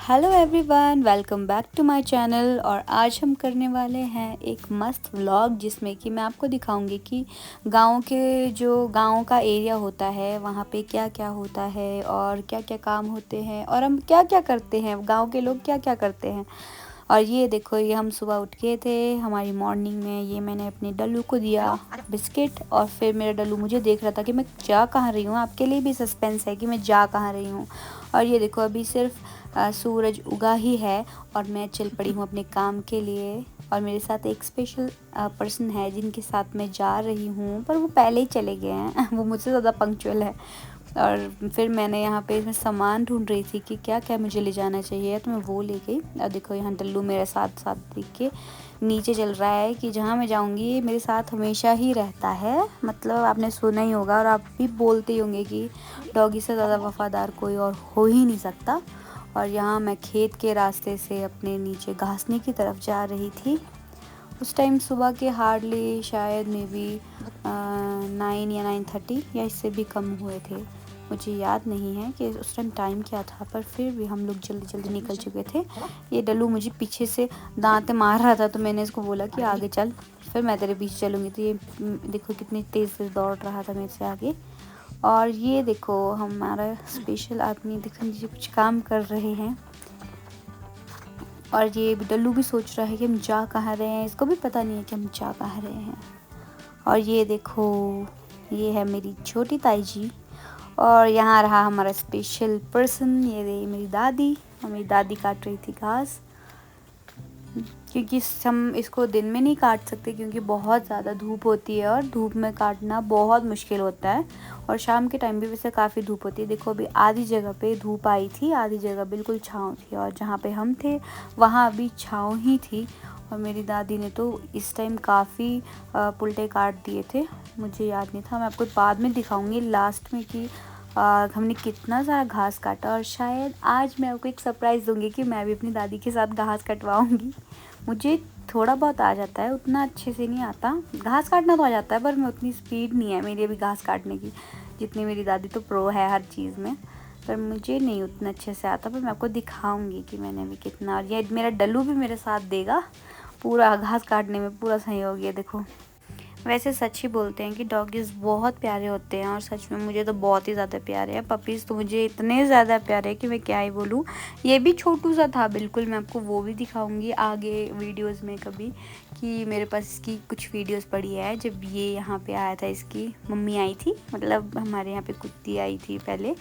Hello everyone, welcome back to my channel. और आज हम करने वाले हैं एक मस्त व्लॉग जिसमें कि मैं आपको दिखाऊंगी कि गांव का एरिया होता है वहाँ पे क्या क्या होता है और क्या क्या काम होते हैं और हम क्या क्या करते हैं, गांव के लोग क्या क्या करते हैं। और ये देखो, ये हम सुबह उठ गए थे, हमारी मॉर्निंग में ये मैंने अपने डल्लू को दिया बिस्किट। और फिर मेरा डल्लू मुझे देख रहा था कि मैं जा कहाँ रही हूँ। आपके लिए भी सस्पेंस है कि मैं जा कहाँ रही हूँ। और ये देखो, अभी सिर्फ सूरज उगा ही है और मैं चल पड़ी हूँ अपने काम के लिए। और मेरे साथ एक स्पेशल पर्सन है जिनके साथ मैं जा रही हूँ, पर वो पहले ही चले गए हैं वो मुझसे ज़्यादा पंक्चुअल है। और फिर मैंने यहाँ पे इसमें सामान ढूंढ रही थी कि क्या क्या मुझे ले जाना चाहिए, तो मैं वो ले गई। और देखो, यहाँ डल्लू मेरे साथ साथ देख के नीचे चल रहा है कि जहाँ मैं जाऊँगी ये मेरे साथ हमेशा ही रहता है। मतलब आपने सुना ही होगा और आप भी बोलते ही होंगे कि डॉगी से ज़्यादा वफ़ादार कोई और हो ही नहीं सकता। और यहाँ मैं खेत के रास्ते से अपने नीचे घासने की तरफ जा रही थी। उस टाइम सुबह के हार्डली शायद मे बी 9 या 9:30 या इससे भी कम हुए थे। मुझे याद नहीं है कि उस टाइम क्या था, पर फिर भी हम लोग जल्दी जल्दी निकल चुके थे। ये डल्लू मुझे पीछे से दांत मार रहा था, तो मैंने इसको बोला कि आगे चल, फिर मैं तेरे पीछे चलूँगी। तो ये देखो कितनी तेज़ तेज़ दौड़ रहा था मेरे से आगे। और ये देखो, हमारा स्पेशल आदमी देखो नीचे कुछ काम कर रहे हैं। और ये डल्लू भी सोच रहा है कि हम जा कहाँ रहे हैं, इसको भी पता नहीं है कि हम जा कहाँ रहे हैं। और ये देखो, ये है मेरी छोटी ताई जी। और यहाँ रहा हमारा स्पेशल पर्सन, ये रही मेरी दादी। और मेरी दादी काट रही थी घास, क्योंकि हम इसको दिन में नहीं काट सकते क्योंकि बहुत ज़्यादा धूप होती है और धूप में काटना बहुत मुश्किल होता है। और शाम के टाइम भी वैसे काफ़ी धूप होती है। देखो, अभी आधी जगह पे धूप आई थी, आधी जगह बिल्कुल छाँव थी, और जहाँ पे हम थे वहाँ अभी छाँव ही थी। और मेरी दादी ने तो इस टाइम काफ़ी पुल्टे काट दिए थे। मुझे याद नहीं था, मैं आपको बाद में दिखाऊंगी लास्ट में कि हमने कितना सारा घास काटा। और शायद आज मैं आपको एक सरप्राइज़ दूंगी कि मैं भी अपनी दादी के साथ घास कटवाऊंगी। मुझे थोड़ा बहुत आ जाता है, उतना अच्छे से नहीं आता। घास काटना तो आ जाता है, पर मैं उतनी स्पीड नहीं है मेरी अभी घास काटने की जितनी मेरी दादी तो प्रो है हर चीज़ में। पर मुझे नहीं उतना अच्छे से आता, पर मैं आपको दिखाऊंगी कि मैंने अभी कितना। और ये मेरा डल्लू भी मेरे साथ देगा पूरा घास काटने में, पूरा सहयोग। ये देखो, वैसे सच ही बोलते हैं कि डॉगीज़ बहुत प्यारे होते हैं, और सच में मुझे तो बहुत ही ज़्यादा प्यारे हैं। पपीज़ तो मुझे इतने ज़्यादा प्यारे हैं कि मैं क्या ही बोलूँ। ये भी छोटू सा था बिल्कुल, मैं आपको वो भी दिखाऊंगी आगे वीडियोस में कभी, कि मेरे पास इसकी कुछ वीडियोस पड़ी है जब ये यहाँ पे आया था। इसकी मम्मी आई थी, मतलब हमारे यहाँ पे कुत्ती आई थी पहले,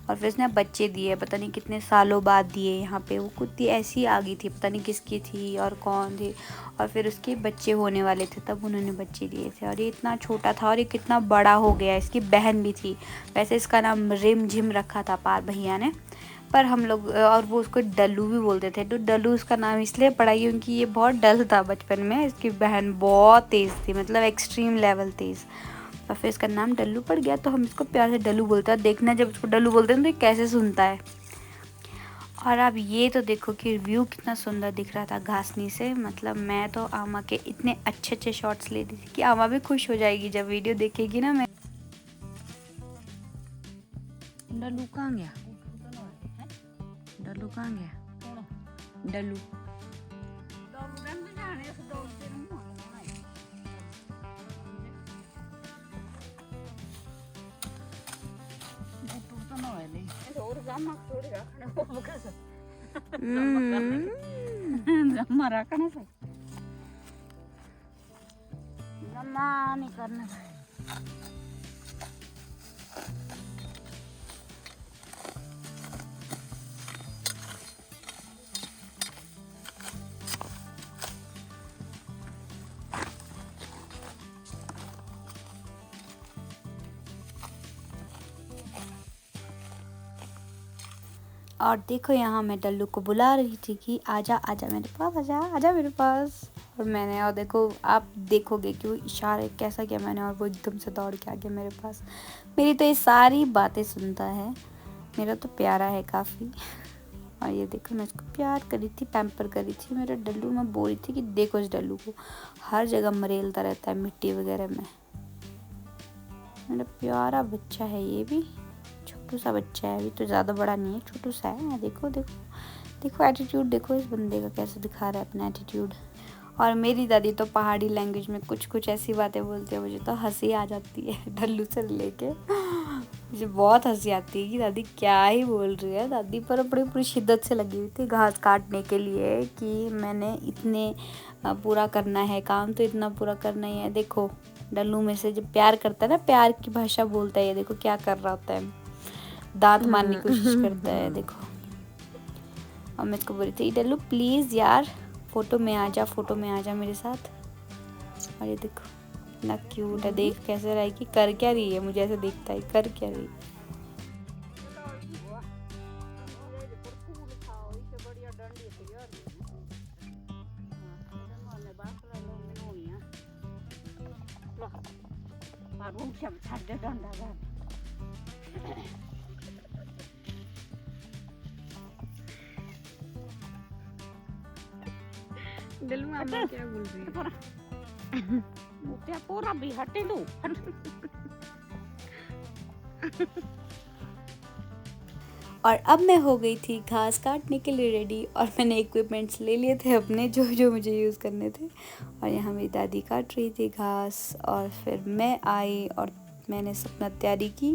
और फिर उसने बच्चे दिए, पता नहीं कितने सालों बाद दिए यहाँ पे। वो कुत्ती ऐसी आ गई थी, पता नहीं किसकी थी और कौन थी। और फिर उसके बच्चे होने वाले थे, तब उन्होंने बच्चे दिए थे। और ये इतना छोटा था और ये कितना बड़ा हो गया। इसकी बहन भी थी, वैसे इसका नाम रिम झिम रखा था पार भैया ने, पर हम लोग और वो उसको डल्लू भी बोलते थे। तो डल्लू उसका नाम इसलिए पड़ा क्योंकि ये बहुत डल था बचपन में। इसकी बहन बहुत तेज़ थी, मतलब एक्सट्रीम लेवल तेज़, और फिर इसका नाम डल्लू पड़ गया। तो हम इसको प्यार से डल्लू बोलते हैं। देखना जब इसको डल्लू बोलते हैं तो ये कैसे सुनता है। और अब ये तो देखो कि व्यू कितना सुंदर दिख रहा था घासनी से। मतलब मैं तो आमा के इतने अच्छे अच्छे शॉट्स ले रही थी कि आमा भी खुश हो जाएगी जब वीडियो देखेगी ना। मैं डल्लू कहाँ गया? डल्लू कहाँ गया? डल्लू जमा रखना से जमा नहीं करना है। और देखो, यहाँ मैं डल्लू को बुला रही थी कि आजा आजा मेरे पास, आजा आजा मेरे पास। और मैंने, और देखो आप देखोगे कि वो इशारे कैसा किया मैंने, और वो एकदम से दौड़ के आ गया मेरे पास। मेरी तो ये सारी बातें सुनता है, मेरा तो प्यारा है काफ़ी। और ये देखो, मैं इसको प्यार करी थी, पैम्पर करी थी। मेरा डल्लू, मैं बोल रही थी कि देखो इस डल्लू को, हर जगह मरेलता रहता है मिट्टी वगैरह में। मेरा प्यारा बच्चा है ये भी, छोटू सा बच्चा है, अभी तो ज़्यादा बड़ा नहीं है, छोटू सा है। देखो देखो देखो एटीट्यूड देखो इस बंदे का कैसे दिखा रहा है अपना एटीट्यूड। और मेरी दादी तो पहाड़ी लैंग्वेज में कुछ कुछ ऐसी बातें बोलती है, मुझे तो हंसी आ जाती है डल्लू से लेके। मुझे बहुत हंसी आती है कि दादी क्या ही बोल रही है। दादी पर बड़ी पूरी शिद्दत से लगी हुई थी घास काटने के लिए कि मैंने इतने पूरा करना है काम, तो इतना पूरा करना ही है। देखो डल्लू में से जब प्यार करता है ना, प्यार की भाषा बोलता है। ये देखो क्या कर रहा होता है, दांत मारने की कोशिश करता है देखो। और मैं इसको बोल रही थी डल्लू प्लीज़ यार फोटो में आ जा, फोटो में आ जा मेरे साथ। और ये देखो इतना क्यूट है, देख कैसे रहा है कि कर क्या रही है, मुझे ऐसे दिखता है कर क्या रही है। दिल में अम्मा क्या बोल रही है? क्या पूरा भी हटे दो। और अब मैं हो गई थी घास काटने के लिए रेडी, और मैंने इक्विपमेंट्स ले लिए थे अपने जो जो मुझे यूज़ करने थे। और यहाँ मेरी दादी काट रही थी घास, और फिर मैं आई और मैंने अपना तैयारी की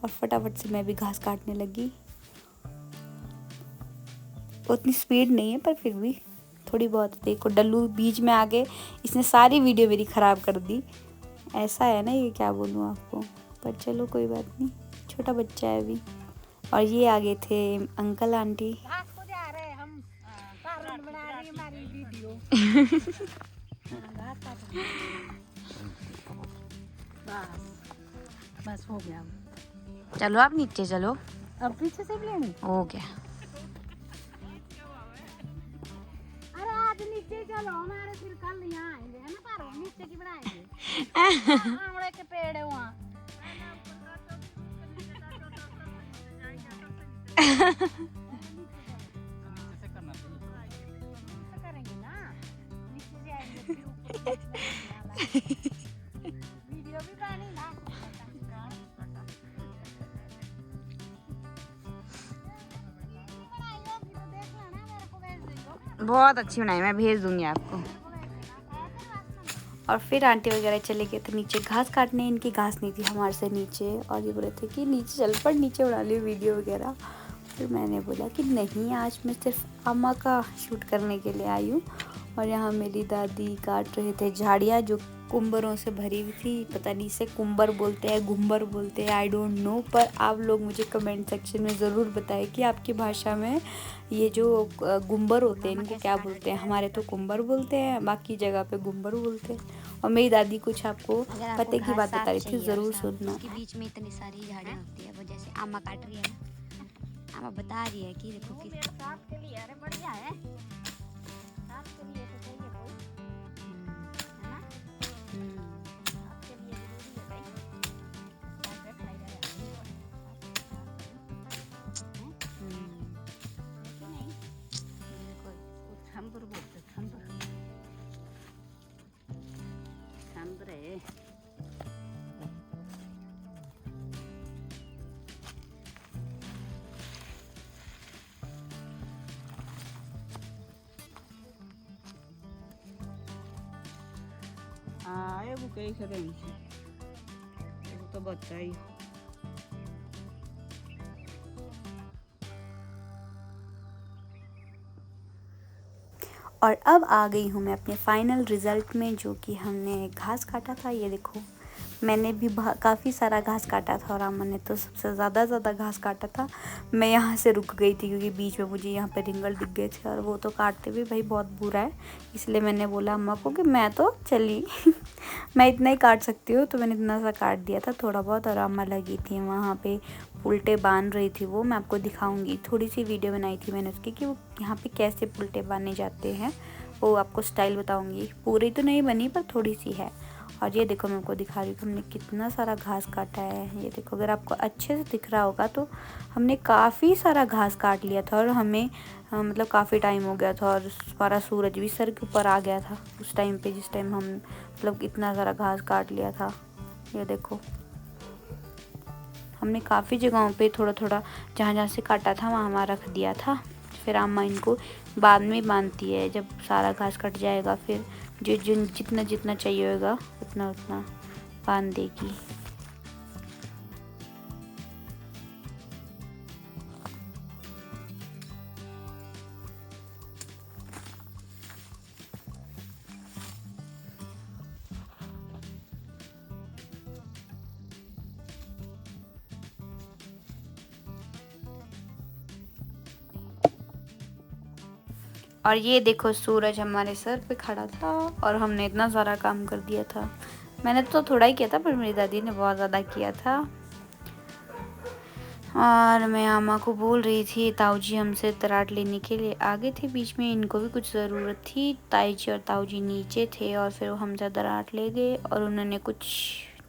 और फटाफट से मैं भी घास काटने लगी। उतनी स्पीड नहीं है पर फिर भी थोड़ी बहुत। देखो डल्लू बीच में आ गए, इसने सारी वीडियो मेरी ख़राब कर दी। ऐसा है ना, ये क्या बोलूँ आपको, पर चलो कोई बात नहीं, छोटा बच्चा है अभी। और ये आगे थे अंकल आंटी। बस हो गया। चलो आप नीचे चलो, अब पीछे से भी लेनी। हो गया। अरे आज नीचे चलो हमारे, फिर कल यहाँ आएंगे है ना, पारो नीचे की बनाएंगे। आमले के पेड़ है वहाँ। करेंगे ना, नीचे से आएंगे फिर ऊपर वीडियो भी बनानी ना। बहुत अच्छी बनाई, मैं भेज दूंगी आपको। और फिर आंटी वगैरह चले गए थे नीचे घास काटने। इनकी घास नहीं थी हमारे से नीचे, और ये बोले थे कि नीचे चल पर नीचे बना ली वीडियो वगैरह। फिर मैंने बोला कि नहीं, आज मैं सिर्फ अम्मा का शूट करने के लिए आई हूँ। और यहाँ मेरी दादी काट रहे थे झाड़ियाँ जो कुंबरों से भरी हुई थी। पता नहीं इसे कुंबर बोलते हैं, गुम्बर बोलते हैं, आई डोंट नो। पर आप लोग मुझे कमेंट सेक्शन में ज़रूर बताएं कि आपकी भाषा में ये जो गुम्बर होते हैं इनको क्या बोलते हैं। हमारे तो कुंबर बोलते हैं, बाकी जगह पे गुम्बर बोलते हैं। और मेरी दादी कुछ आपको पते की बात बता रही थी, ज़रूर सुनना। के बीच में इतनी सारी झाड़ियाँ होती है, वो जैसे आमा काट रही है ना, आमा बता रही है कि देखो किस साथ के लिए। अरे बढ़िया है, साथ के लिए तो चाहिए कोई, है ना, साथ के लिए जरूरी है भाई। छंबर बोलते, छंबर छंबर है। हाँ ये वो कई सरे वो तो बच्चा ही। और अब आ गई हूँ मैं अपने फाइनल रिज़ल्ट में, जो कि हमने घास काटा था। ये देखो मैंने भी काफ़ी सारा घास काटा था और अमन ने तो सबसे ज़्यादा घास काटा था। मैं यहाँ से रुक गई थी क्योंकि बीच में मुझे यहाँ पे रिंगल दिख गए थे, और वो तो काटते भी भाई बहुत बुरा है। इसलिए मैंने बोला अम्मा को कि मैं तो चली मैं इतना ही काट सकती हूँ, तो मैंने इतना सा काट दिया था थोड़ा बहुत। और अम्मा लगी थी वहाँ पे उल्टे बांध रही थी, वो मैं आपको दिखाऊंगी। थोड़ी सी वीडियो बनाई थी मैंने उसकी कि वो यहाँ पे कैसे उल्टे बांधे जाते हैं, वो आपको स्टाइल बताऊंगी। पूरी तो नहीं बनी पर थोड़ी सी है। और ये देखो मैं आपको दिखा रही हूँ हमने कितना सारा घास काटा है। ये देखो अगर आपको अच्छे से दिख रहा होगा तो हमने काफ़ी सारा घास काट लिया था, और हमें मतलब काफ़ी टाइम हो गया था, और हमारा सूरज भी सर के ऊपर आ गया था उस टाइम पे, जिस टाइम हम मतलब इतना सारा घास काट लिया था। ये देखो हमने काफ़ी जगहों पे थोड़ा थोड़ा जहाँ जहाँ से काटा था वहाँ रख दिया था। फिर अम्मा इनको बाद में बांधती है, जब सारा घास कट जाएगा फिर जितना जितना चाहिए होगा उतना उतना बांध देगी। और ये देखो सूरज हमारे सर पे खड़ा था और हमने इतना सारा काम कर दिया था। मैंने तो थोड़ा ही किया था पर मेरी दादी ने बहुत ज़्यादा किया था। और मैं अम्मा को बोल रही थी, ताऊ जी हमसे तराट लेने के लिए आ गए थे बीच में, इनको भी कुछ ज़रूरत थी। ताई जी और ताऊ जी नीचे थे और फिर वो हमसे तराट ले गए और उन्होंने कुछ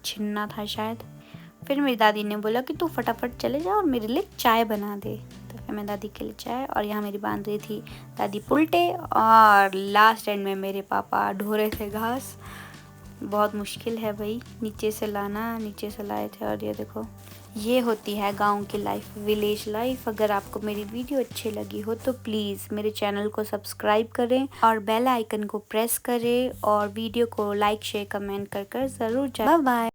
छीनना था शायद। फिर मेरी दादी ने बोला कि तू फटाफट चले जा और मेरे लिए चाय बना दे। तो फिर मैं दादी के लिए चाय, और यहाँ मेरी बांध रही थी दादी पुलटे, और लास्ट एंड में मेरे पापा ढो रहे थे घास। बहुत मुश्किल है भाई नीचे से लाना, नीचे से लाए थे। और ये देखो, ये होती है गांव की लाइफ, विलेज लाइफ। अगर आपको मेरी वीडियो अच्छी लगी हो तो प्लीज़ मेरे चैनल को सब्सक्राइब करें और बेल आइकन को प्रेस करें और वीडियो को लाइक शेयर कमेंट कर ज़रूर जाए। Bye bye.